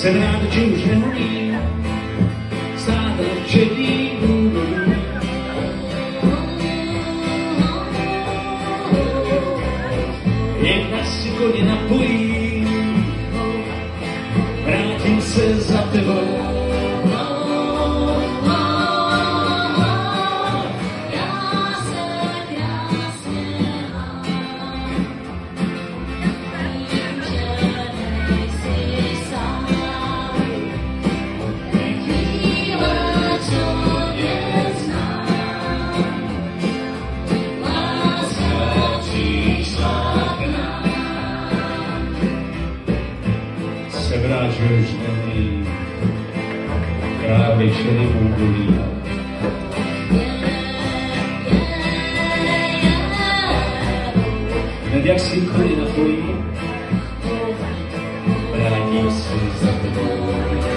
Jsem rád, že už nehorí, stále včelí důvodů. Jedna si koně napojí, vrátím se za tebou. Jsem rád, že už není král večery údolí. Hned jak si koně napojí, vrátím se za tebou.